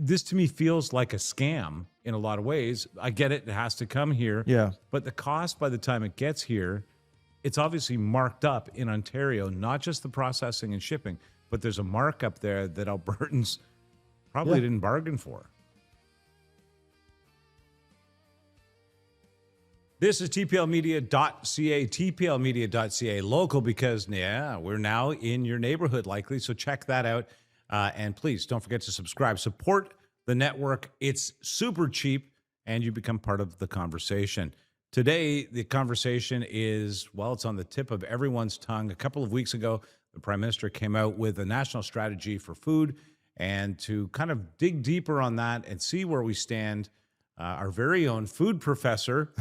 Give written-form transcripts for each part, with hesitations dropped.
this to me feels like a scam in a lot of ways. I get it. It has to come here. Yeah. But the cost by the time it gets here, it's obviously marked up in Ontario, not just the processing and shipping, but there's a markup there that Albertans probably didn't bargain for. This is tplmedia.ca, tplmedia.ca, local, because, we're now in your neighborhood likely, so check that out. And please don't forget to subscribe. Support the network. It's super cheap, and you become part of the conversation. Today, the conversation is, well, it's on the tip of everyone's tongue. A couple of weeks ago, the Prime Minister came out with a national strategy for food, and to kind of dig deeper on that and see where we stand, our very own food professor.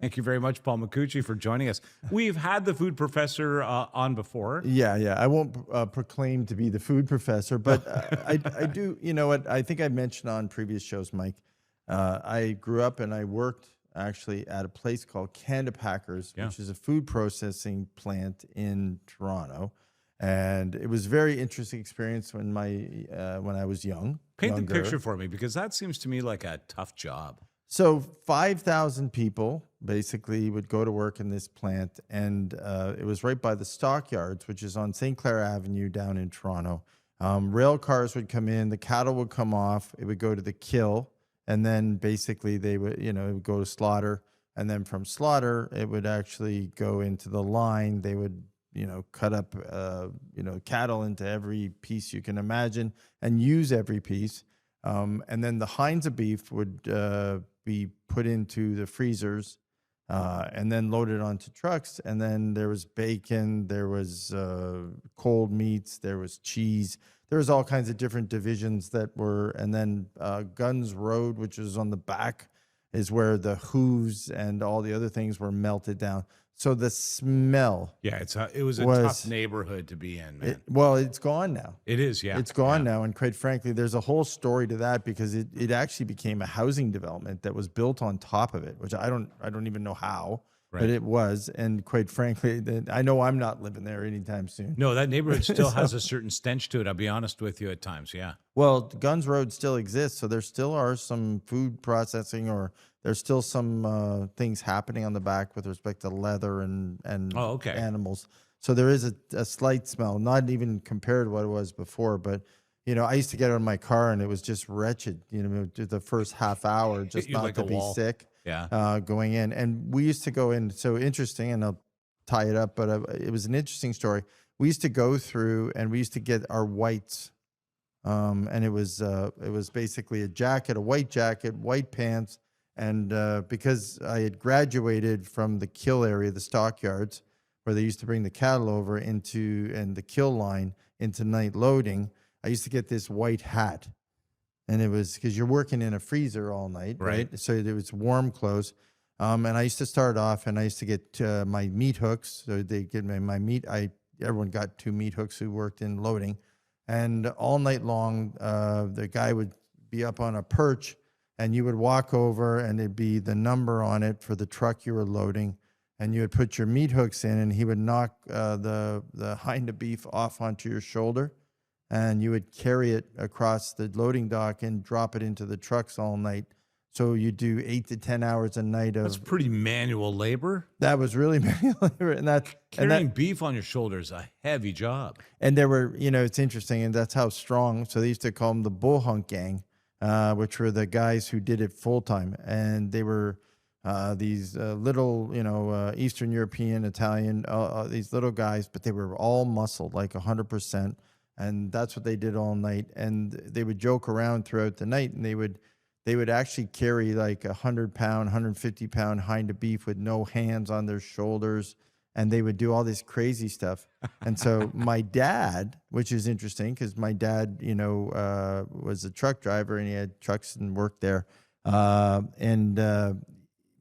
Thank you very much, Paul Micucci, for joining us. We've had the food professor on before. Yeah. I won't proclaim to be the food professor, but I do. You know what? I think I mentioned on previous shows, Mike. I grew up and I worked actually at a place called Canada Packers, which is a food processing plant in Toronto. And it was a very interesting experience when I was young. Paint the picture for me, because that seems to me like a tough job. So 5,000 people basically would go to work in this plant, and it was right by the stockyards, which is on St. Clair Avenue down in Toronto. Rail cars would come in, the cattle would come off, it would go to the kill, and then basically they would, it would go to slaughter, and then from slaughter, it would actually go into the line. They would cut up, cattle into every piece you can imagine and use every piece. And then the hinds of beef would be put into the freezers and then loaded onto trucks. And then there was bacon, there was cold meats, there was cheese. There was all kinds of different divisions that were, and then Guns Road, which was on the back, is where the hooves and all the other things were melted down. So the smell. Yeah, it was a tough neighborhood to be in, man. It's gone now. It is, yeah. It's gone now. And quite frankly, there's a whole story to that, because it actually became a housing development that was built on top of it, which I don't even know how, but it was. And quite frankly, I know I'm not living there anytime soon. No, that neighborhood still has a certain stench to it. I'll be honest with you at times, yeah. Well, Guns Road still exists, so there still are some food processing, or there's still some things happening on the back with respect to leather and animals. So there is a slight smell, not even compared to what it was before. But, I used to get out of my car and it was just wretched, the first half hour, just not like to be sick going in. And we used to go in, so interesting, and I'll tie it up, but it was an interesting story. We used to go through and we used to get our whites. And it was basically a jacket, a white jacket, white pants. And because I had graduated from the kill area, the stockyards, where they used to bring the cattle over and the kill line into night loading, I used to get this white hat. And it was because you're working in a freezer all night, right? So it was warm clothes. And I used to start off, and I used to get my meat hooks. So they get my meat. Everyone got 2 meat hooks who worked in loading. And all night long, the guy would be up on a perch, and you would walk over, and it'd be the number on it for the truck you were loading, and you would put your meat hooks in, and he would knock the hind of beef off onto your shoulder, and you would carry it across the loading dock and drop it into the trucks all night. So you do 8 to 10 hours a night of. That's pretty manual labor. That was really manual labor, and carrying beef on your shoulders is a heavy job. And there were, it's interesting, and that's how strong. So they used to call them the bull hunk gang, which were the guys who did it full time, and they were these little, Eastern European, Italian, these little guys, but they were all muscled, like 100%, and that's what they did all night. And they would joke around throughout the night, and they would actually carry like 100-pound, 150-pound hind of beef with no hands on their shoulders, and they would do all this crazy stuff. And so my dad, which is interesting because my dad, was a truck driver, and he had trucks and worked there.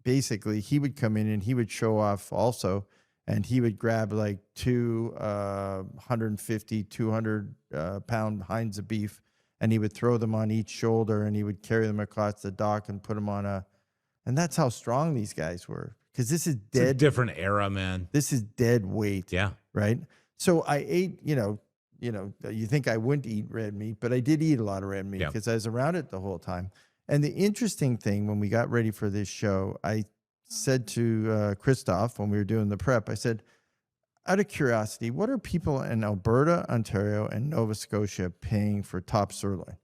Basically he would come in and he would show off also, and he would grab like 150, 200 pound hinds of beef, and he would throw them on each shoulder, and he would carry them across the dock and put them on and that's how strong these guys were. Because this is dead. It's a different era, man. This is dead weight. Yeah. Right. So I ate, you think I wouldn't eat red meat, but I did eat a lot of red meat because I was around it the whole time. And the interesting thing, when we got ready for this show, I said to Christoph, when we were doing the prep, I said, out of curiosity, what are people in Alberta, Ontario, and Nova Scotia paying for top sirloin?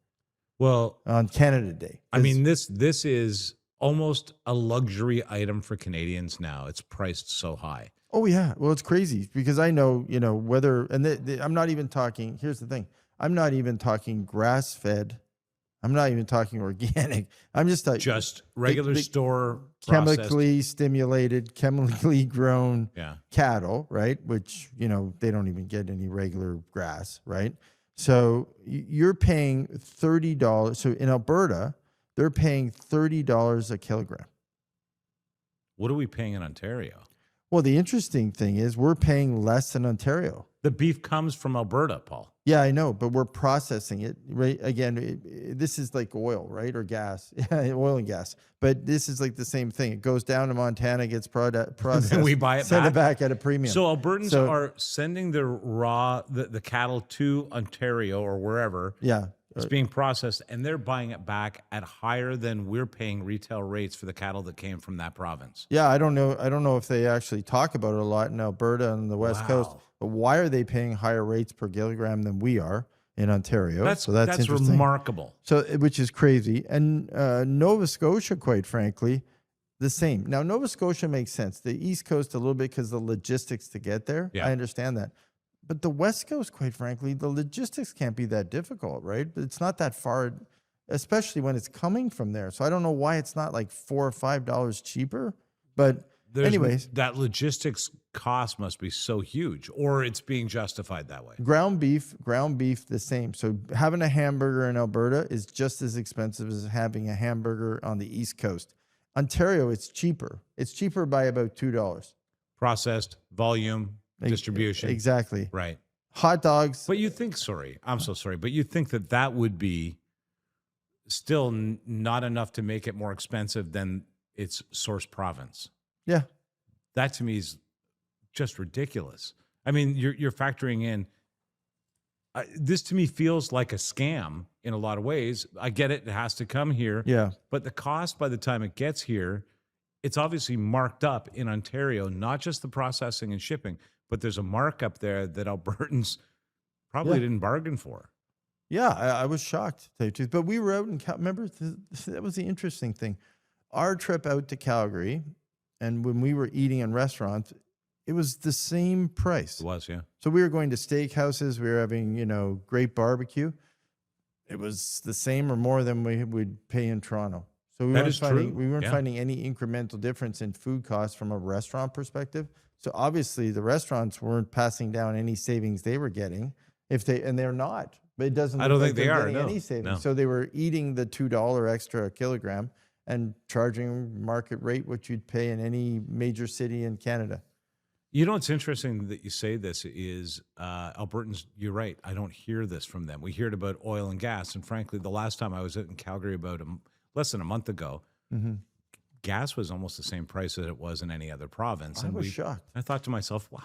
Well, on Canada Day. I mean, this is almost a luxury item for Canadians now. It's priced so high. Oh, yeah. Well, it's crazy because I know, whether, and I'm not even talking, here's the thing. I'm not even talking grass-fed. I'm not even talking organic. I'm just talking. Just regular store chemically stimulated, chemically grown cattle, right? Which, they don't even get any regular grass, right? So you're paying $30. So in Alberta, they're paying $30 a kilogram. What are we paying in Ontario? Well, the interesting thing is we're paying less than Ontario. The beef comes from Alberta, Paul. Yeah, I know, but we're processing it, right? Again, this is like oil, right? Or gas, oil and gas. But this is like the same thing. It goes down to Montana, gets processed, and we buy it send it back at a premium. So Albertans are sending their the cattle to Ontario or wherever. Yeah. It's being processed, and they're buying it back at higher than we're paying retail rates for the cattle that came from that province. Yeah, I don't know if they actually talk about it a lot in Alberta and the West Coast. But why are they paying higher rates per kilogram than we are in Ontario? That's interesting. Remarkable. So, which is crazy. And Nova Scotia, quite frankly, the same. Now, Nova Scotia makes sense. The East Coast a little bit because the logistics to get there. Yeah. I understand that. But the West Coast, quite frankly, the logistics can't be that difficult, right? But it's not that far, especially when it's coming from there. So I don't know why it's not like $4 or $5 cheaper. But anyways, that logistics cost must be so huge, or it's being justified that way. Ground beef, the same. So having a hamburger in Alberta is just as expensive as having a hamburger on the East Coast. Ontario, it's cheaper. It's cheaper by about $2. Processed, volume, distribution. Exactly. Right. Hot dogs. But you think, I'm so sorry, but you think that would be still not enough to make it more expensive than its source province. Yeah. That to me is just ridiculous. I mean, you're factoring in, this to me feels like a scam in a lot of ways. I get it. It has to come here. Yeah. But the cost by the time it gets here, it's obviously marked up in Ontario, not just the processing and shipping, but there's a markup there that Albertans probably didn't bargain for. Yeah, I was shocked, to tell you the truth. But we were out in remember, that was the interesting thing. Our trip out to Calgary, and when we were eating in restaurants, it was the same price. It was, yeah. So we were going to steakhouses. We were having, great barbecue. It was the same or more than we would pay in Toronto. So we weren't finding any incremental difference in food costs from a restaurant perspective. So obviously the restaurants weren't passing down any savings they were getting, and they're not. But it doesn't. I don't think they are. Any savings. No. So they were eating the $2 extra a kilogram and charging market rate what you'd pay in any major city in Canada. You know what's interesting that you say this is Albertans. You're right. I don't hear this from them. We hear it about oil and gas, and frankly, the last time I was in Calgary about less than a month ago. Mm-hmm. Gas was almost the same price that it was in any other province. I was shocked. I thought to myself, wow,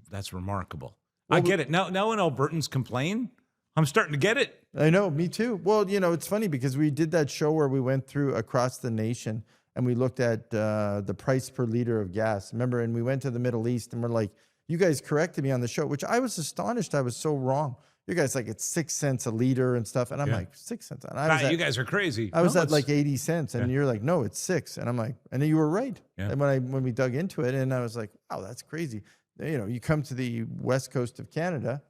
that's remarkable. Well, I get it. Now when Albertans complain, I'm starting to get it. I know, me too. Well, it's funny because we did that show where we went through across the nation and we looked at the price per liter of gas. Remember, and we went to the Middle East and we're like, you guys corrected me on the show, which I was astonished I was so wrong. You guys like it's 6 cents a liter and stuff. And I'm like, 6 cents. And you guys are crazy. I was at like 80 cents and you're like, no, it's 6. And I'm like, and then you were right. Yeah. And when we dug into it and I was like, wow, that's crazy. You come to the west coast of Canada,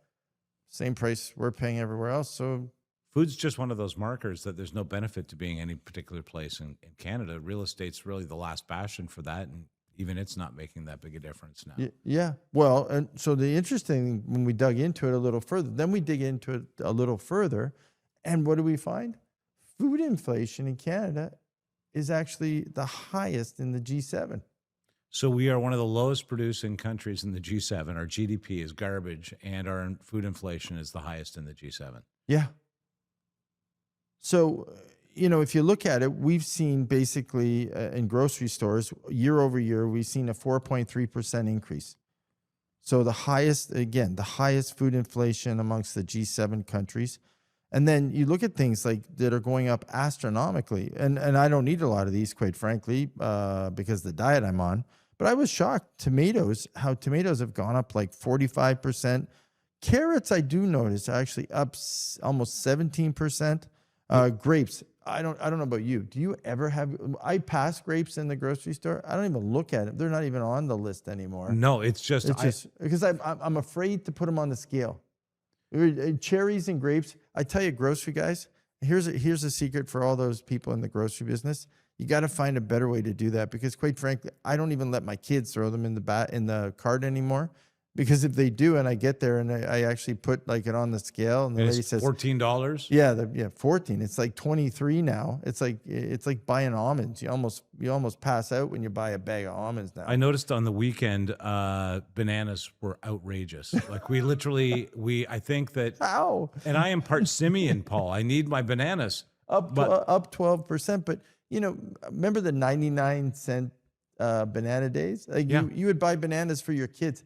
same price we're paying everywhere else. So food's just one of those markers that there's no benefit to being any particular place in Canada. Real estate's really the last bastion for that. And even it's not making that big a difference now. Yeah. Well, and so the interesting, when we dug into it a little further, then we dig into it a little further. And what do we find? Food inflation in Canada is actually the highest in the G7. So we are one of the lowest producing countries in the G7. Our GDP is garbage, and our food inflation is the highest in the G7. Yeah. So, if you look at it, we've seen basically in grocery stores, year over year, we've seen a 4.3% increase. So the highest food inflation amongst the G7 countries. And then you look at things like that are going up astronomically. And I don't eat a lot of these, quite frankly, because the diet I'm on. But I was shocked. How tomatoes have gone up like 45%. Carrots, I do notice, are actually up almost 17%. Grapes, I don't know about you. Do you ever have? I pass grapes in the grocery store. I don't even look at them. They're not even on the list anymore. No, it's just because I'm afraid to put them on the scale. Cherries and grapes. I tell you, grocery guys, here's a secret for all those people in the grocery business. You got to find a better way to do that, because quite frankly, I don't even let my kids throw them in the cart anymore, because if they do and I get there and I actually put like it on the scale and the lady says $14. Yeah, 14. It's like 23 now. It's like buying almonds. You almost pass out when you buy a bag of almonds now. I noticed on the weekend bananas were outrageous. Like I think that how? And I am part simian, Paul. I need my bananas. Up 12%, but remember the 99-cent banana days? Like you would buy bananas for your kids.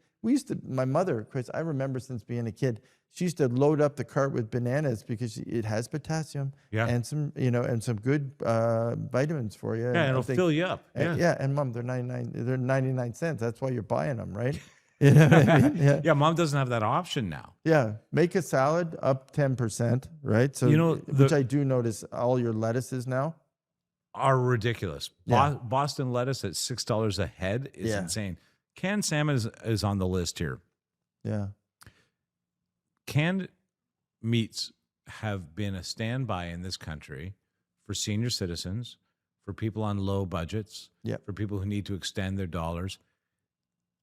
My mother, Chris, I remember since being a kid, she used to load up the cart with bananas because it has potassium and some, and some good vitamins for you. Yeah, it'll fill you up. And Mom, they're 99 cents. That's why you're buying them, right? You know what I mean? Yeah, Mom doesn't have that option now. Yeah, make a salad up 10%, right? So, which I do notice all your lettuces now are ridiculous. Yeah. Boston lettuce at $6 a head is insane. Canned salmon is on the list here. Yeah. Canned meats have been a standby in this country for senior citizens, for people on low budgets, for people who need to extend their dollars.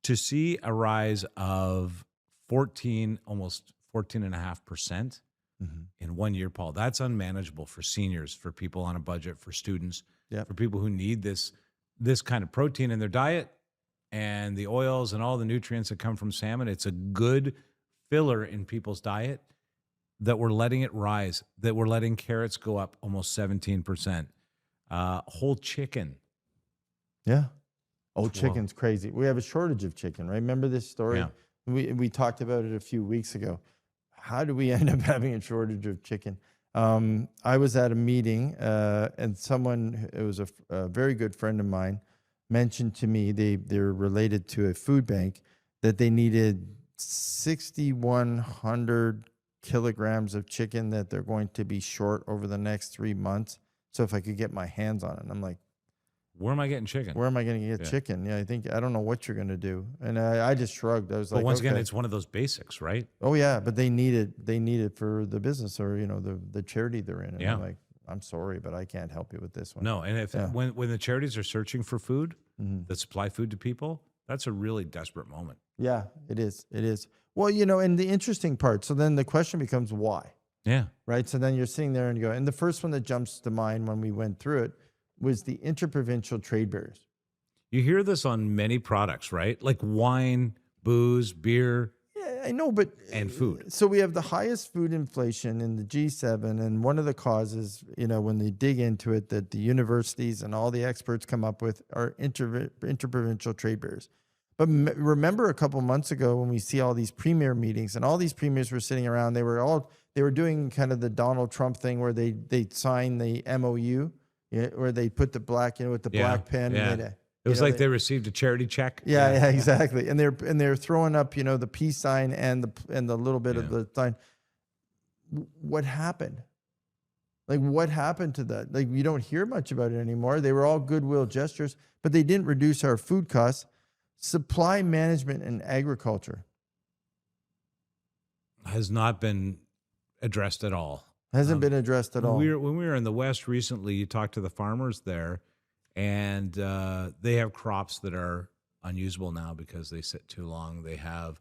To see a rise of almost 14.5% in 1 year, Paul, that's unmanageable for seniors, for people on a budget, for students, for people who need this kind of protein in their diet and the oils and all the nutrients that come from salmon. It's a good filler in people's diet, that we're letting it rise, that we're letting carrots go up almost 17%. Whole chicken. Yeah. Oh, chicken's crazy. We have a shortage of chicken, right? Remember this story? Yeah. We talked about it a few weeks ago. How do we end up having a shortage of chicken? I was at a meeting and it was a very good friend of mine, mentioned to me, they're related to a food bank, that they needed 6,100 kilograms of chicken that they're going to be short over the next 3 months. So if I could get my hands on it, and I'm like, where am I getting chicken? Where am I going to get chicken? Yeah, I don't know what you're going to do. And I just shrugged. I was like, once again, it's one of those basics, right? Oh yeah, but they need it for the business, or the charity they're in. And I'm like, I'm sorry, but I can't help you with this one. No, and when the charities are searching for food that supply food to people, that's a really desperate moment. Yeah, it is. It is. Well, and the interesting part, so then the question becomes why? Yeah. Right? So then you're sitting there and you go, and the first one that jumps to mind when we went through it was the interprovincial trade barriers. You hear this on many products, right? Like wine, booze, beer. Yeah, I know, but and food. So we have the highest food inflation in the G7, and one of the causes, when they dig into it, that the universities and all the experts come up with are interprovincial trade barriers. But remember a couple months ago when we see all these premier meetings, and all these premiers were sitting around, they were doing kind of the Donald Trump thing where they sign the MOU, where they put the black, with the black pen. Yeah. And it was like they received a charity check. Yeah, exactly. And they're throwing up, the peace sign and the little bit of the sign. What happened? Like, what happened to that? Like, you don't hear much about it anymore. They were all goodwill gestures, but they didn't reduce our food costs. Supply management and agriculture has not been addressed at all. Hasn't been addressed at all. When we were in the West recently, you talked to the farmers there, and they have crops that are unusable now because they sit too long. They have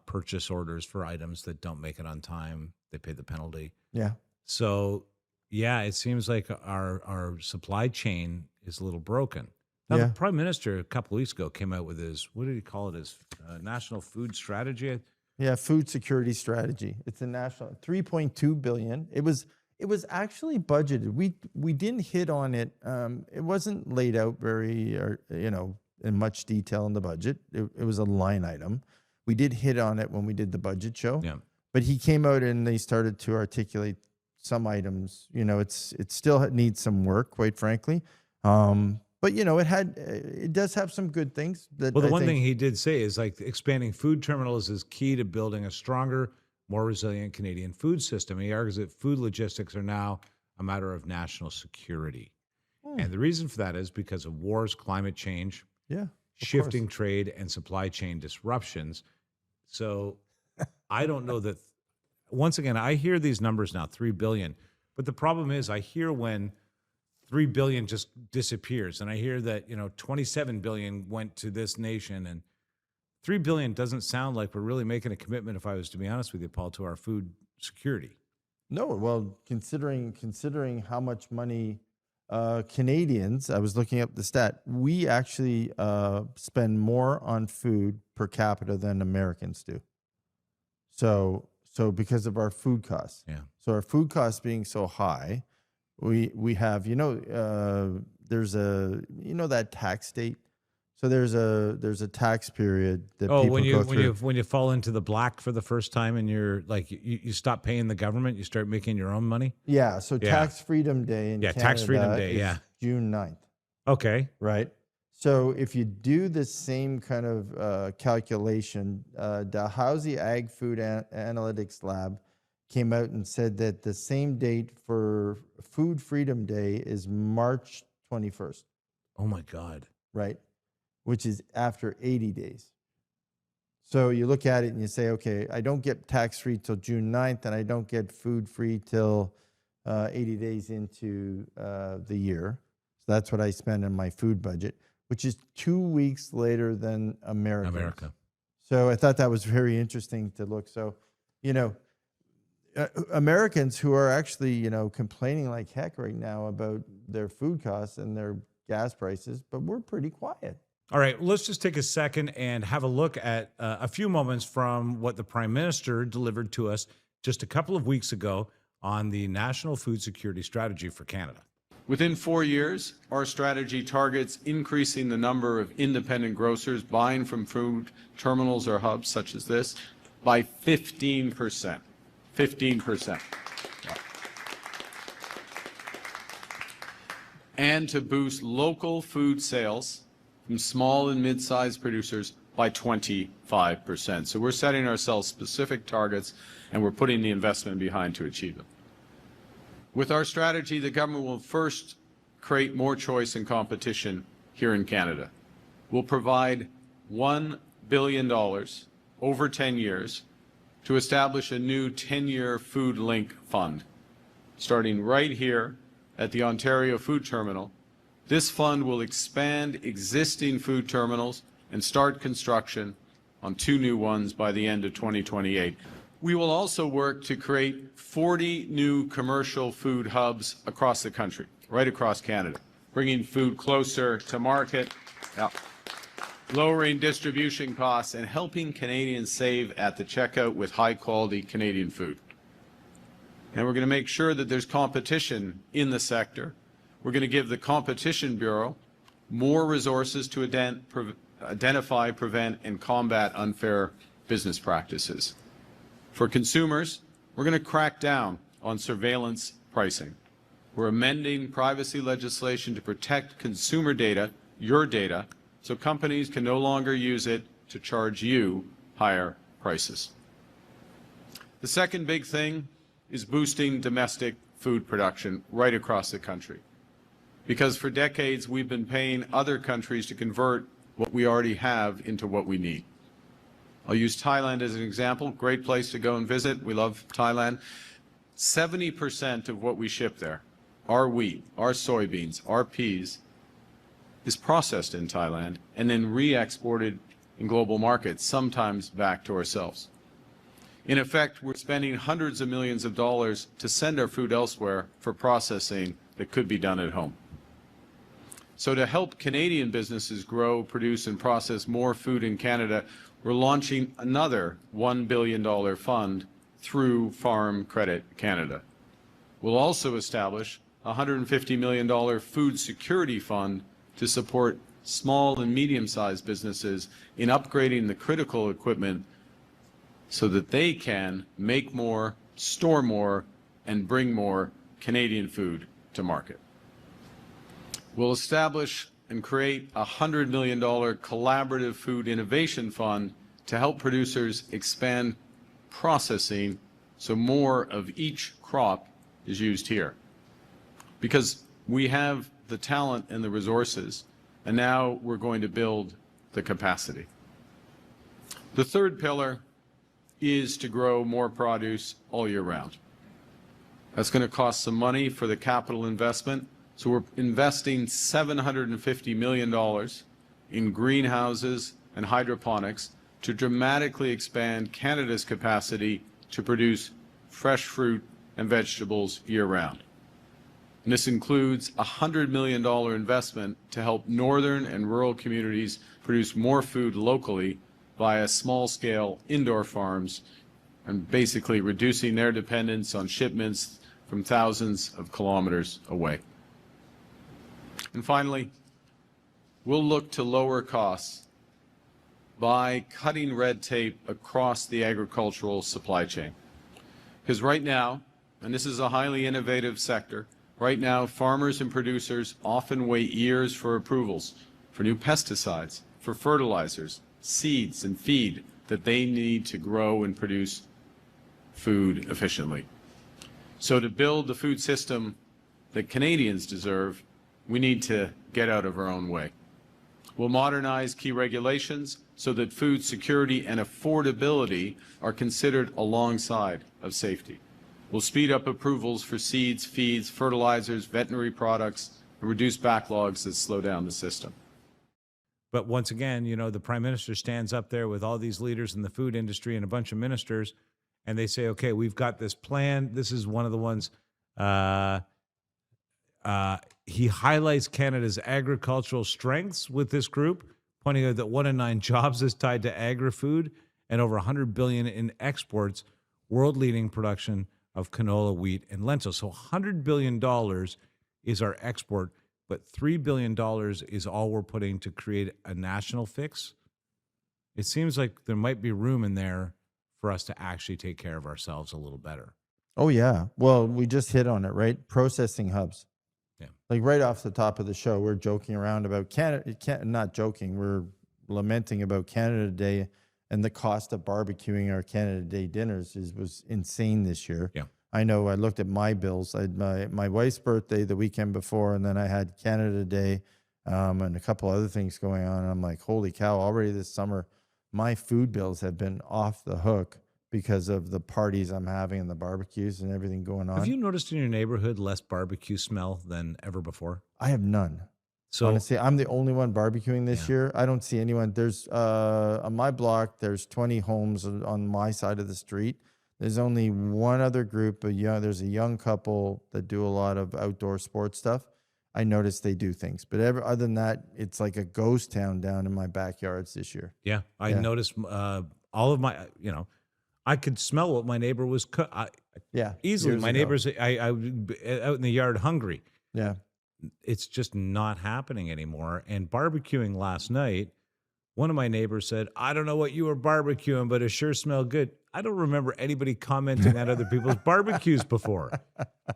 purchase orders for items that don't make it on time. They pay the penalty. Yeah. So, it seems like our supply chain is a little broken. Now, the Prime Minister a couple of weeks ago came out with his, what did he call it, his national food strategy? Yeah, food security strategy. It's a national $3.2 billion. It was actually budgeted. We didn't hit on it. It wasn't laid out very, in much detail in the budget. It was a line item. We did hit on it when we did the budget show. Yeah. But he came out and they started to articulate some items. You know, it still needs some work, quite frankly. But you know, it does have some good things. That well, the one thing he did say is like expanding food terminals is key to building a stronger, more resilient Canadian food system. He argues that food logistics are now a matter of national security. And the reason for that is because of wars, climate change, shifting trade, and supply chain disruptions. So I don't know that, once again, I hear these numbers now, 3 billion. But the problem is I hear when 3 billion just disappears. And I hear that, 27 billion went to this nation, and 3 billion doesn't sound like we're really making a commitment, if I was to be honest with you, Paul, to our food security. No, well, considering how much money Canadians, I was looking up the stat, we actually spend more on food per capita than Americans do. So because of our food costs. Yeah. So our food costs being so high, we have, there's that tax date. So there's a tax period that people go through. when you fall into the black for the first time and you're like you stop paying the government, you start making your own money. Yeah. So Tax Freedom Day in Canada Tax Freedom Day, is June 9th. Okay. Right. So if you do the same kind of calculation, Dalhousie Ag Food Analytics Lab came out and said that the same date for Food Freedom Day is March 21st. Oh my God. Right. Which is after 80 days. So you look at it and you say, okay, I don't get tax-free till June 9th, and I don't get food-free till 80 days into the year. So that's what I spend in my food budget, which is 2 weeks later than America. So I thought that was very interesting to look. So, Americans who are actually, complaining like heck right now about their food costs and their gas prices, but we're pretty quiet. All right, let's just take a second and have a look at a few moments from what the Prime Minister delivered to us just a couple of weeks ago on the National Food Security Strategy for Canada. Within 4 years, our strategy targets increasing the number of independent grocers buying from food terminals or hubs such as this by 15%. 15%. And to boost local food sales from small and mid-sized producers by 25%. So we're setting ourselves specific targets, and we're putting the investment behind to achieve them. With our strategy, the government will first create more choice and competition here in Canada. We'll provide $1 billion over 10 years to establish a new 10-year food link fund. Starting right here at the Ontario Food Terminal, this fund will expand existing food terminals and start construction on 2 new ones by the end of 2028. We will also work to create 40 new commercial food hubs across the country, right across Canada, bringing food closer to market, lowering distribution costs, and helping Canadians save at the checkout with high-quality Canadian food. And we're going to make sure that there's competition in the sector. We're going to give the Competition Bureau more resources to identify, prevent, and combat unfair business practices. For consumers, we're going to crack down on surveillance pricing. We're amending privacy legislation to protect consumer data, your data, so companies can no longer use it to charge you higher prices. The second big thing is boosting domestic food production right across the country. Because for decades, we've been paying other countries to convert what we already have into what we need. I'll use Thailand as an example. Great place to go and visit. We love Thailand. 70% of what we ship there, our wheat, our soybeans, our peas, is processed in Thailand and then re-exported in global markets, sometimes back to ourselves. In effect, we're spending hundreds of millions of dollars to send our food elsewhere for processing that could be done at home. So to help Canadian businesses grow, produce, and process more food in Canada, we're launching another $1 billion fund through Farm Credit Canada. We'll also establish a $150 million food security fund to support small and medium-sized businesses in upgrading the critical equipment so that they can make more, store more, and bring more Canadian food to market. We'll establish and create a $100 million collaborative food innovation fund to help producers expand processing so more of each crop is used here. Because we have the talent and the resources, and now we're going to build the capacity. The third pillar is to grow more produce all year round. That's going to cost some money for the capital investment. So we're investing $750 million in greenhouses and hydroponics to dramatically expand Canada's capacity to produce fresh fruit and vegetables year-round. And this includes a $100 million investment to help northern and rural communities produce more food locally via small-scale indoor farms and basically reducing their dependence on shipments from thousands of kilometers away. And finally, we'll look to lower costs by cutting red tape across the agricultural supply chain. Because right now, and this is a highly innovative sector, right now farmers and producers often wait years for approvals for new pesticides, for fertilizers, seeds, and feed that they need to grow and produce food efficiently. So to build the food system that Canadians deserve, we need to get out of our own way. We'll modernize key regulations so that food security and affordability are considered alongside of safety. We'll speed up approvals for seeds, feeds, fertilizers, veterinary products, and reduce backlogs that slow down the system. But once again, you know, the Prime Minister stands up there with all these leaders in the food industry and a bunch of ministers, and they say, okay, we've got this plan. This is one of the ones. He highlights Canada's agricultural strengths with this group, pointing out that 1 in 9 jobs is tied to agri-food and over $100 billion in exports, world-leading production of canola, wheat, and lentils. So $100 billion is our export, but $3 billion is all we're putting to create a national fix. It seems like there might be room in there for us to actually take care of ourselves a little better. Oh, yeah. Well, we just hit on it, right? Processing hubs. Yeah. Like right off the top of the show, we're joking around about Canada, not joking, we're lamenting about Canada Day, and the cost of barbecuing our Canada Day dinners was insane this year. Yeah. I know I looked at my bills. I had my wife's birthday the weekend before, and then I had Canada Day and a couple other things going on. And I'm like, holy cow, already this summer, my food bills have been off the hook because of the parties I'm having and the barbecues and everything going on. Have you noticed in your neighborhood less barbecue smell than ever before? I have none. So honestly, I'm the only one barbecuing this year. I don't see anyone. There's on my block, there's 20 homes on my side of the street. There's only one other group, there's a young couple that do a lot of outdoor sports stuff. I noticed they do things, but other than that, it's like a ghost town down in my backyards this year. Yeah, I noticed all of my, I could smell what my neighbor was easily. My neighbors, I would be out in the yard hungry. Yeah. It's just not happening anymore. And barbecuing last night, one of my neighbors said, I don't know what you were barbecuing, but it sure smelled good. I don't remember anybody commenting on other people's barbecues before,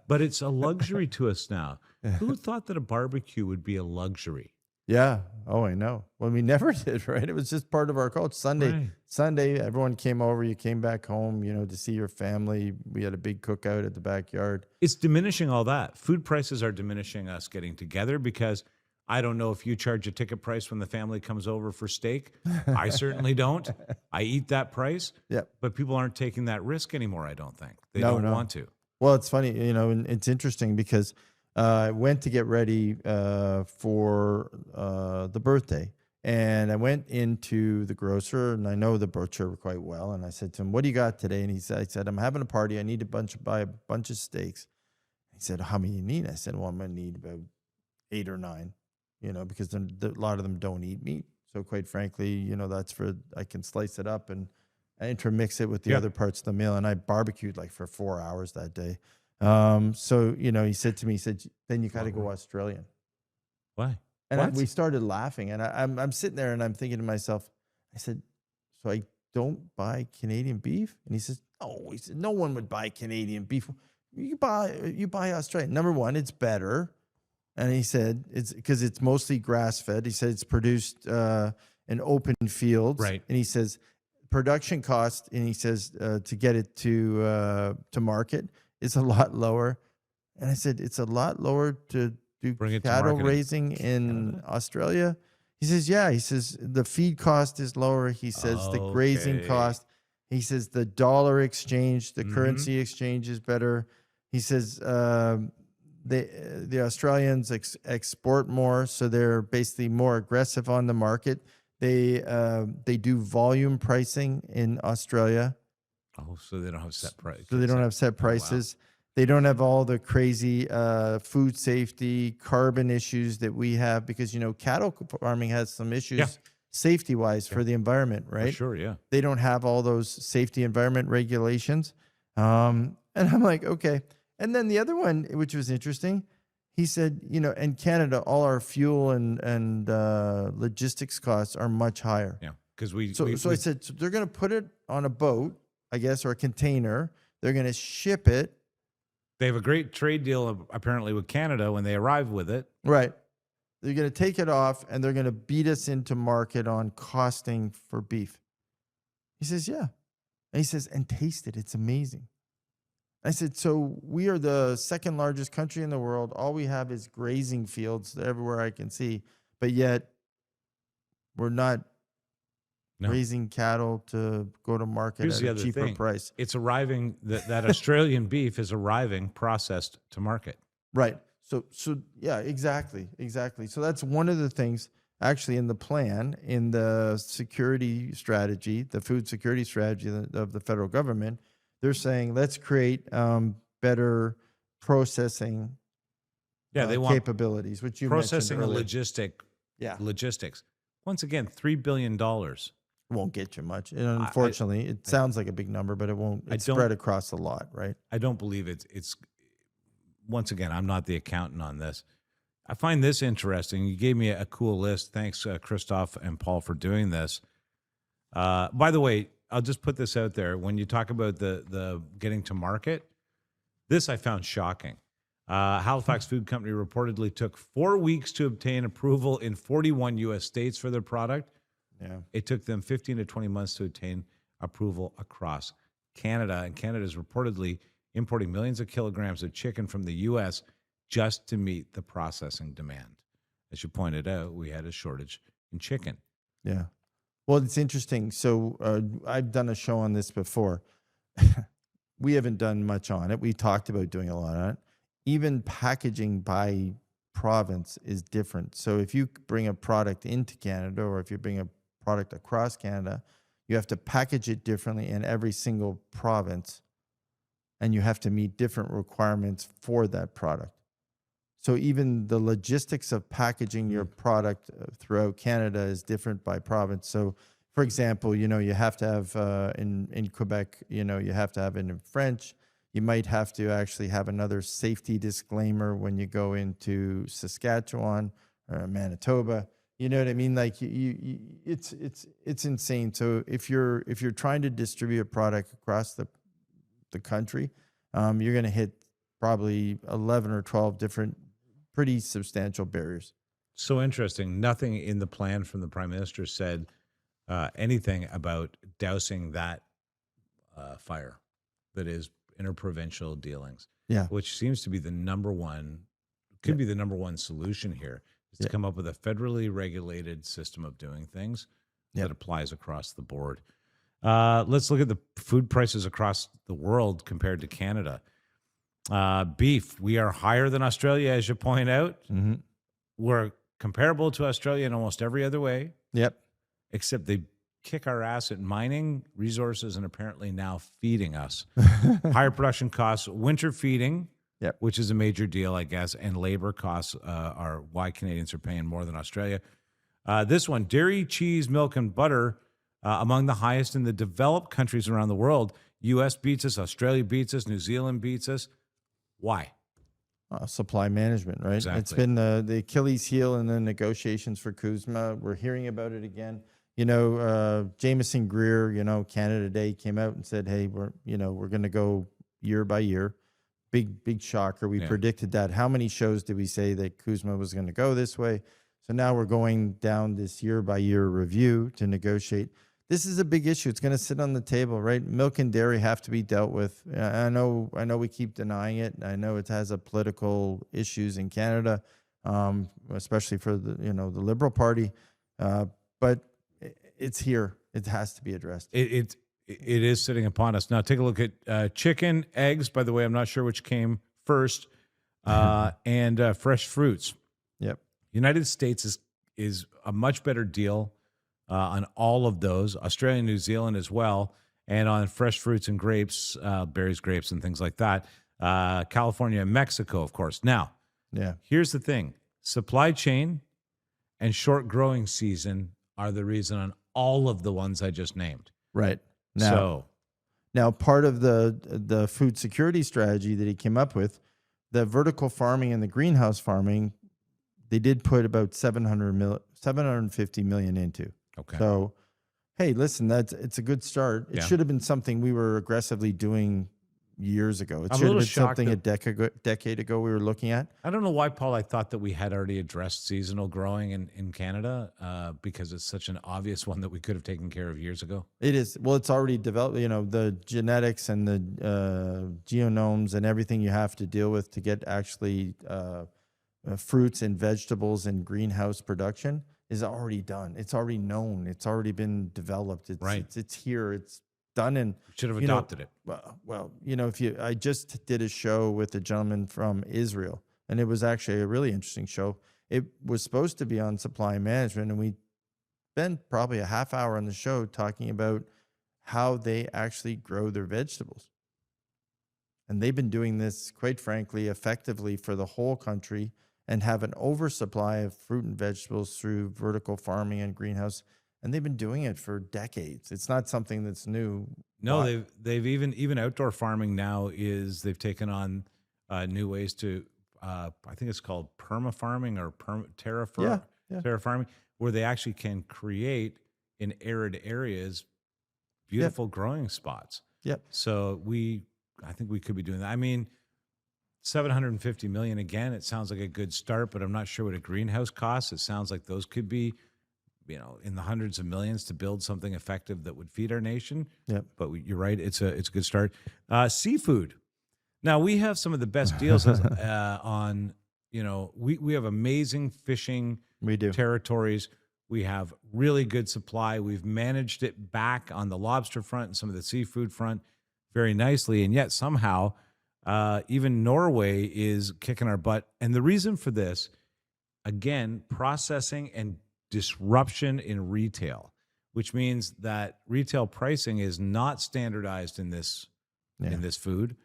but it's a luxury to us now. Who thought that a barbecue would be a luxury? Yeah. Oh, I know. Well, we never did, right? It was just part of our culture. Sunday, everyone came over. You came back home, to see your family. We had a big cookout at the backyard. It's diminishing all that. Food prices are diminishing us getting together because I don't know if you charge a ticket price when the family comes over for steak. I certainly don't. I eat that price. Yeah. But people aren't taking that risk anymore, I don't think. They don't want to. Well, it's funny, and it's interesting because I went to get ready for the birthday, and I went into the grocer, and I know the butcher quite well, and I said to him, what do you got today? And I said, I'm having a party. I need to buy a bunch of steaks. He said, how many you need? I said, well, I'm going to need about 8 or 9, because a lot of them don't eat meat. So quite frankly, that's I can slice it up and intermix it with the other parts of the meal. And I barbecued like for 4 hours that day. So, he said to me, then you got to go Australian. Why? And we started laughing, and I'm sitting there and I'm thinking to myself, I said, so I don't buy Canadian beef? And he says, no. He said, no one would buy Canadian beef. You buy Australian. Number one, it's better. And he said, it's because it's mostly grass fed. He said it's produced in open fields. Right. And he says production cost, and he says to get it to market is a lot lower. And I said, it's a lot lower to do cattle raising in Australia. He says, yeah. He says the feed cost is lower. He says the grazing cost. He says the dollar exchange, the currency exchange is better. He says the Australians export more, so they're basically more aggressive on the market. They do volume pricing in Australia. Oh, so they don't have set prices. So they don't have set prices. Oh, wow. They don't have all the crazy food safety, carbon issues that we have because, cattle farming has some issues safety-wise for the environment, right? For sure, yeah. They don't have all those safety environment regulations. And I'm like, okay. And then the other one, which was interesting, he said, in Canada, all our fuel and logistics costs are much higher. Yeah, because So I said, so they're going to put it on a boat, I guess, or a container. They're going to ship it. They have a great trade deal, apparently, with Canada when they arrive with it. Right. They're going to take it off, and they're going to beat us into market on costing for beef. He says, yeah. And he says, and taste it. It's amazing. I said, so we are the second largest country in the world. All we have is grazing fields everywhere I can see. But yet, we're not raising cattle to go to market at a cheaper price. It's arriving, that Australian beef is arriving processed to market. Right. So yeah, exactly. So that's one of the things actually in the plan, in the security strategy, the food security strategy of the federal government. They're saying, let's create better processing they want capabilities, which you processing mentioned and logistics. Once again, $3 billion. Won't get you much. And unfortunately, it sounds like a big number, but it won't. It's spread across a lot, right? I don't believe it's. Once again, I'm not the accountant on this. I find this interesting. You gave me a cool list. Thanks, Christoph and Paul, for doing this. By the way, I'll just put this out there. When you talk about the getting to market, this I found shocking. Halifax Food Company reportedly took 4 weeks to obtain approval in 41 U.S. states for their product. Yeah. It took them 15 to 20 months to obtain approval across Canada. And Canada is reportedly importing millions of kilograms of chicken from the U.S. just to meet the processing demand. As you pointed out, we had a shortage in chicken. Yeah. Well, it's interesting. So I've done a show on this before. We haven't done much on it. We talked about doing a lot on it. Even packaging by province is different. So if you bring a product into Canada or if you bring a product across Canada, you have to package it differently in every single province, and you have to meet different requirements for that product. So even the logistics of packaging your product throughout Canada is different by province. So, for example, you have to have in Quebec, you have to have it in French. You might have to actually have another safety disclaimer when you go into Saskatchewan or Manitoba. You know what I mean? Like it's insane. So if you're trying to distribute a product across the country, you're going to hit probably 11 or 12 different pretty substantial barriers. So interesting. Nothing in the plan from the Prime Minister said anything about dousing that fire that is interprovincial dealings. Yeah. Which seems to be the number one, could be the number one solution here, is to come up with a federally regulated system of doing things that applies across the board. Let's look at the food prices across the world compared to Canada. Beef, we are higher than Australia, as you point out. Mm-hmm. We're comparable to Australia in almost every other way. Yep. Except they kick our ass at mining resources and apparently now feeding us. Higher production costs, winter feeding, which is a major deal, I guess, and labor costs are why Canadians are paying more than Australia. This one, dairy, cheese, milk, and butter, among the highest in the developed countries around the world. U.S. beats us, Australia beats us, New Zealand beats us. Why? Supply management, right? Exactly. It's been the Achilles heel in the negotiations for CUSMA. We're hearing about it again. Jameson Greer, Canada Day came out and said, hey, we're going to go year by year. Big shocker. We predicted that. How many shows did we say that Kuzma was going to go this way? So now we're going down this year by year review to negotiate. This is a big issue. It's going to sit on the table, right? Milk and dairy have to be dealt with. I know we keep denying it. I know it has a political issues in Canada, especially for the Liberal Party. But it's here. It has to be addressed. It is sitting upon us. Now take a look at chicken, eggs, by the way. I'm not sure which came first, and fresh fruits. Yep. United States is a much better deal on all of those. Australia and New Zealand as well, and on fresh fruits and grapes, berries, grapes, and things like that. California and Mexico, of course. Now, here's the thing. Supply chain and short growing season are the reason on all of the ones I just named. Right. Now, part of the food security strategy that he came up with, the vertical farming and the greenhouse farming, they did put about 750 million into. Okay. So, hey, listen, it's a good start. It should have been something we were aggressively doing years ago. It should have been something a decade ago we were looking at. I don't know why, Paul, I thought that we had already addressed seasonal growing in Canada because it's such an obvious one that we could have taken care of years ago. It is. Well, it's already developed, the genetics and the genomes and everything you have to deal with to get actually fruits and vegetables and greenhouse production is already done. It's already known. It's already been developed. It's here. It's done. And should have adopted it. Well, I just did a show with a gentleman from Israel, and it was actually a really interesting show. It was supposed to be on supply management, and we spent probably a half hour on the show talking about how they actually grow their vegetables. And they've been doing this, quite frankly, effectively for the whole country, and have an oversupply of fruit and vegetables through vertical farming and greenhouse. And they've been doing it for decades. It's not something that's new. No, they've even outdoor farming now they've taken on new ways to, I think it's called perma farming or terra farming, where they actually can create in arid areas beautiful growing spots. Yep. So I think we could be doing that. I mean, 750 million again, it sounds like a good start, but I'm not sure what a greenhouse costs. It sounds like those could be, in the hundreds of millions to build something effective that would feed our nation. Yep. But you're right, it's a good start. Seafood. Now we have some of the best deals on. We have amazing fishing territories. We have really good supply. We've managed it back on the lobster front and some of the seafood front very nicely, and yet somehow. Even Norway is kicking our butt. And the reason for this, again, processing and disruption in retail, which means that retail pricing is not standardized in this food,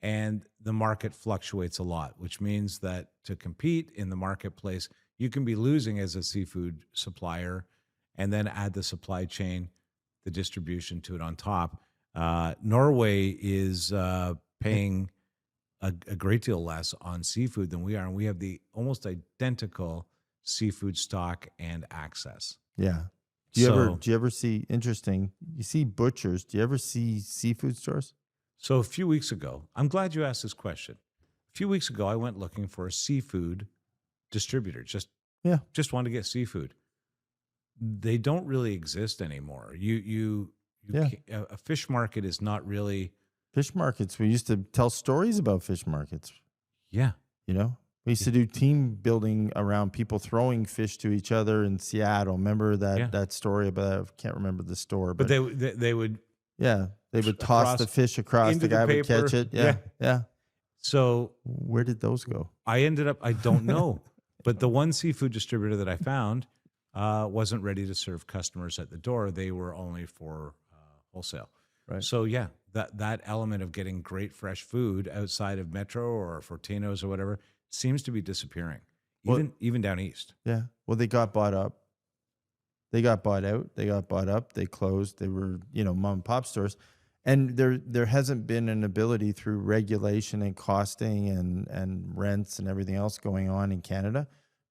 and the market fluctuates a lot, which means that to compete in the marketplace, you can be losing as a seafood supplier and then add the supply chain, the distribution to it on top. Norway is paying a great deal less on seafood than we are, and we have the almost identical seafood stock and access. Yeah. Do you ever see, interesting, you see butchers, do you ever see seafood stores? So a few weeks ago, I'm glad you asked this question. A few weeks ago, I went looking for a seafood distributor, just wanted to get seafood. They don't really exist anymore. A fish market is not really... Fish markets. We used to tell stories about fish markets. Yeah. We used to do team building around people throwing fish to each other in Seattle. Remember that story? But I can't remember the store. But they would... Yeah. They would toss the fish across. The guy would catch it. Yeah. So... Where did those go? I don't know. But the one seafood distributor that I found wasn't ready to serve customers at the door. They were only for wholesale. Right. So that element of getting great fresh food outside of Metro or Fortino's or whatever seems to be disappearing, even down east. Yeah. Well, they got bought up. They got bought out. They got bought up. They closed. They were, mom and pop stores. And there hasn't been an ability through regulation and costing and rents and everything else going on in Canada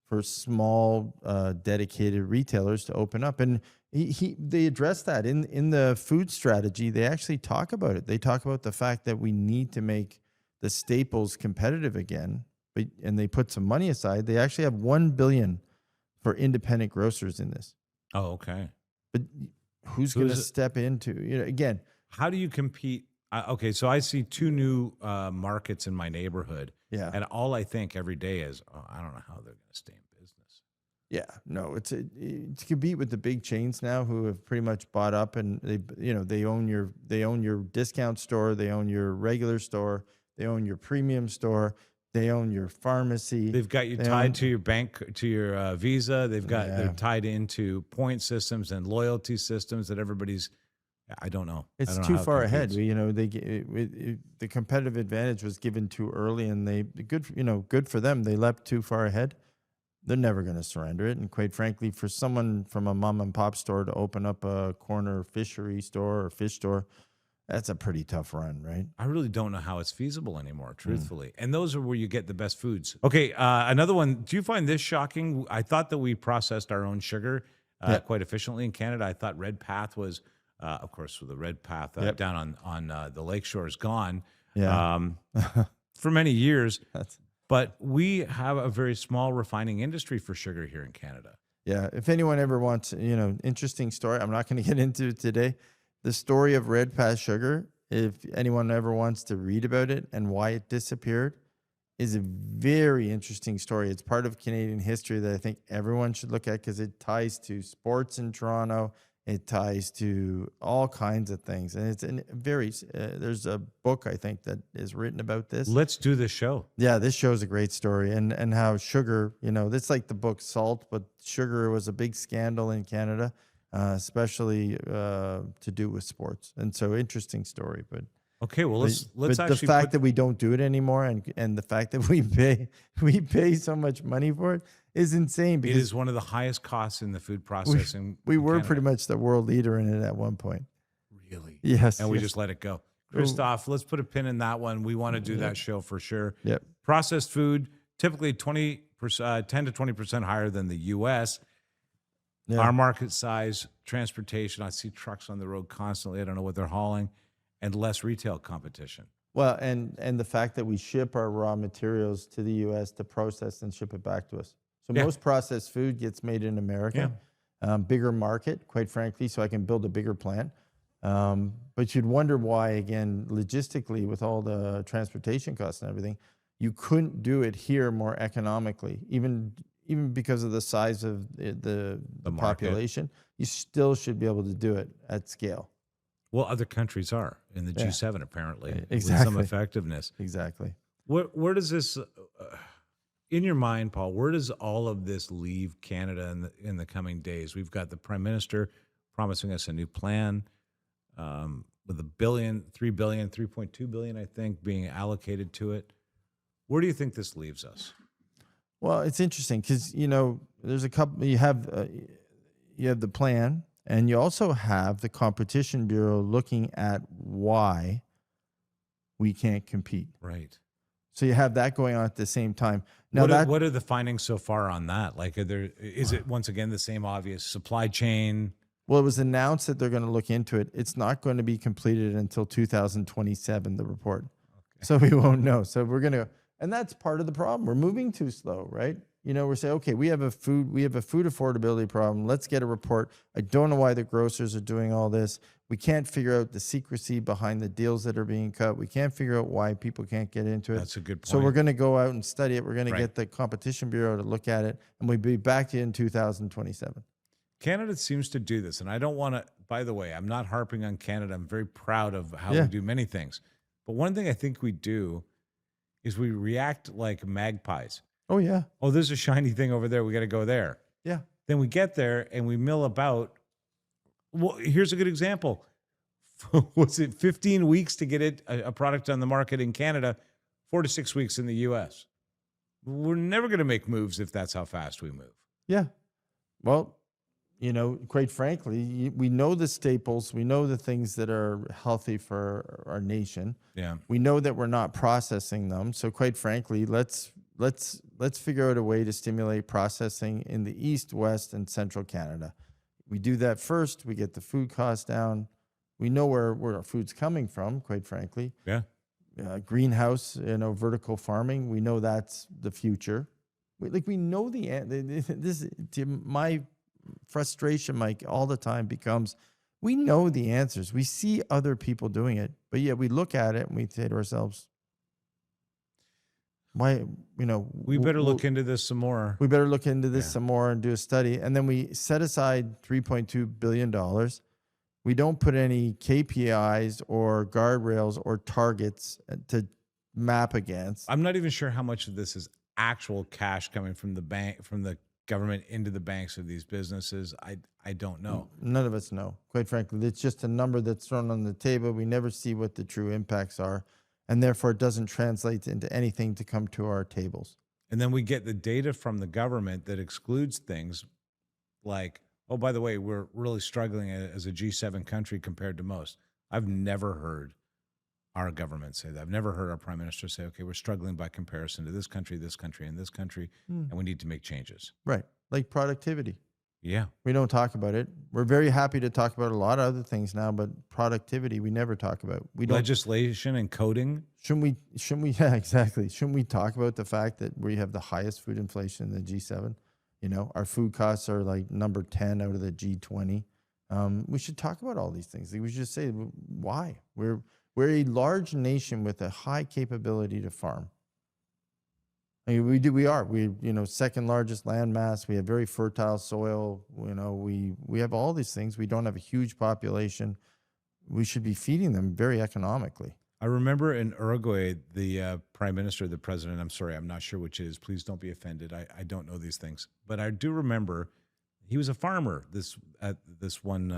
for small dedicated retailers to open up. And They address that in the food strategy. They actually talk about it. They talk about the fact that we need to make the staples competitive again, and they put some money aside. They actually have $1 billion for independent grocers in this. Oh, okay. But who's going to step into, again? How do you compete? Okay, so I see 2 new markets in my neighborhood. Yeah. And all I think every day is, I don't know how they're going to stay in business. Yeah, no, it's to compete with the big chains now who have pretty much bought up, and they own your discount store, they own your regular store, they own your premium store, they own your pharmacy. They've got you tied to your bank, to your Visa. They're tied into point systems and loyalty systems that everybody's. I don't know. It's too far ahead. The competitive advantage was given too early, and good for them. They leapt too far ahead. They're never going to surrender it. And quite frankly, for someone from a mom and pop store to open up a corner fishery store or fish store, that's a pretty tough run, right? I really don't know how it's feasible anymore, truthfully. And those are where you get the best foods. Okay, another one. Do you find this shocking? I thought that we processed our own sugar quite efficiently in Canada. I thought Red Path was, of course, the Red Path down on the lakeshore is gone for many years. But we have a very small refining industry for sugar here in Canada. Yeah, if anyone ever wants, interesting story, I'm not going to get into it today. The story of Red Path Sugar, if anyone ever wants to read about it and why it disappeared, is a very interesting story. It's part of Canadian history that I think everyone should look at because it ties to sports in Toronto. It ties to all kinds of things. And it's there's a book, I think, that is written about this. Let's do this show. Yeah, this show's a great story. And how sugar, it's like the book Salt, but sugar was a big scandal in Canada, especially to do with sports. And so interesting story. But okay, well, let's actually the fact that we don't do it anymore and the fact that we pay so much money for it is insane, because it is one of the highest costs in the food processing. We were pretty much the world leader in it at one point. Really? Yes. And we just let it go. Christoph, let's put a pin in that one. We want to do that show for sure. Yep. Processed food, typically 10 to 20% higher than the U.S. Yeah. Our market size, transportation, I see trucks on the road constantly. I don't know what they're hauling, and less retail competition. Well, and the fact that we ship our raw materials to the U.S. to process and ship it back to us. So most processed food gets made in America. Bigger market, quite frankly, so I can build a bigger plant. But you'd wonder why, again, logistically, with all the transportation costs and everything, you couldn't do it here more economically, even because of the size of the population. You still should be able to do it at scale. Well, other countries are in the G7 apparently, exactly, with some effectiveness. Exactly. Where does this, in your mind, Paul? Where does all of this leave Canada in the coming days? We've got the Prime Minister promising us a new plan with $1 billion, $3 billion, $3.2 billion, I think, being allocated to it. Where do you think this leaves us? Well, it's interesting because there's a couple. You have the plan. And you also have the Competition Bureau looking at why we can't compete. Right. So you have that going on at the same time. Now, what are the findings so far on that? Like, is it once again the same obvious supply chain? Well, it was announced that they're going to look into it. It's not going to be completed until 2027, the report. Okay. So we won't know. So we're going to, and that's part of the problem. We're moving too slow, right? We're saying, okay, we have a food affordability problem. Let's get a report. I don't know why the grocers are doing all this. We can't figure out the secrecy behind the deals that are being cut. We can't figure out why people can't get into it. That's a good point. So we're going to go out and study it. We're going to get the Competition Bureau to look at it, and we'll be back to you in 2027. Canada seems to do this, and I don't want to, by the way, I'm not harping on Canada. I'm very proud of how we do many things. But one thing I think we do is we react like magpies. Oh, yeah. Oh, there's a shiny thing over there. We got to go there. Yeah. Then we get there and we mill about. Well, here's a good example. Was it 15 weeks to get a product on the market in Canada, 4 to 6 weeks in the U.S.? We're never going to make moves if that's how fast we move. Yeah. Well, quite frankly, we know the staples. We know the things that are healthy for our nation. Yeah. We know that we're not processing them. So quite frankly, let's figure out a way to stimulate processing in the East, West, and Central Canada. We do that first. We get the food costs down. We know where our food's coming from, quite frankly. Yeah. Greenhouse, vertical farming. We know that's the future. We know my frustration, Mike, all the time becomes, we know the answers. We see other people doing it, but yet we look at it and we say to ourselves, why, we better look into this some more. We better look into this some more and do a study. And then we set aside $3.2 billion. We don't put any KPIs or guardrails or targets to map against. I'm not even sure how much of this is actual cash coming from the bank, from the government into the banks of these businesses. I don't know. None of us know, quite frankly. It's just a number that's thrown on the table. We never see what the true impacts are, and therefore it doesn't translate into anything to come to our tables. And then we get the data from the government that excludes things like, oh, by the way, we're really struggling as a G7 country compared to most. I've never heard our government say that. I've never heard our prime minister say, okay, we're struggling by comparison to this country, and this country, and we need to make changes. Right. Like productivity. Yeah. We don't talk about it. We're very happy to talk about a lot of other things now, but productivity, we never talk about. We don't. Legislation and coding. Shouldn't we? Yeah, exactly. Shouldn't we talk about the fact that we have the highest food inflation in the G7? Our food costs are like number 10 out of the G20. We should talk about all these things. We should say why. We're a large nation with a high capability to farm. I mean, we are second largest land mass. We have very fertile soil. We have all these things. We don't have a huge population. We should be feeding them very economically. I remember in Uruguay, the prime minister, the president, I'm sorry, I'm not sure which it is. Please don't be offended. I don't know these things. But I do remember he was a farmer at this one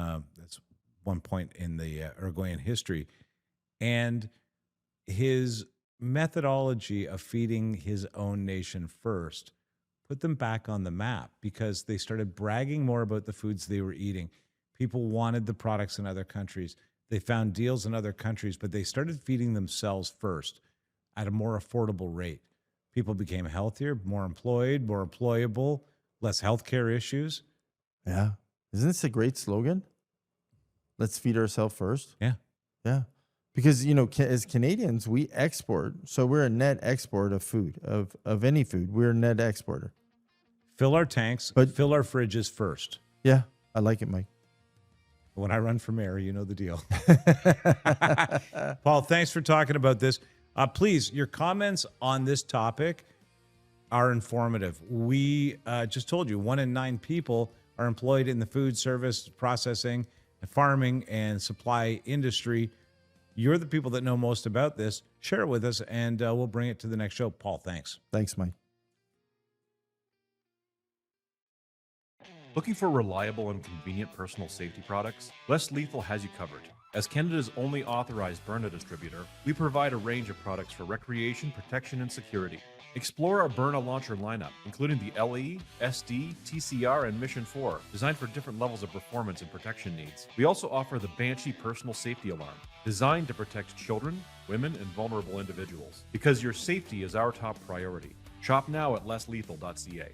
point in the Uruguayan history. And his methodology of feeding his own nation first put them back on the map because they started bragging more about the foods they were eating. People wanted the products in other countries. They found deals in other countries, but they started feeding themselves first at a more affordable rate. People became healthier, more employed, more employable, less healthcare issues. Yeah. Isn't this a great slogan? Let's feed ourselves first. Yeah. Yeah. Because, as Canadians, we export. So we're a net export of food, of any food. We're a net exporter. Fill our tanks, but fill our fridges first. Yeah. I like it, Mike. When I run for mayor, you know the deal. Paul, thanks for talking about this. Please, your comments on this topic are informative. We just told you 1 in 9 people are employed in the food service, processing, farming, and supply industry. You're the people that know most about this. Share it with us, and we'll bring it to the next show. Paul, thanks. Thanks, Mike. Looking for reliable and convenient personal safety products? Less Lethal has you covered. As Canada's only authorized Byrna distributor, we provide a range of products for recreation, protection, and security. Explore our Byrna launcher lineup, including the LE, SD, TCR, and Mission 4, designed for different levels of performance and protection needs. We also offer the Banshee personal safety alarm, designed to protect children, women, and vulnerable individuals. Because your safety is our top priority. Shop now at lesslethal.ca.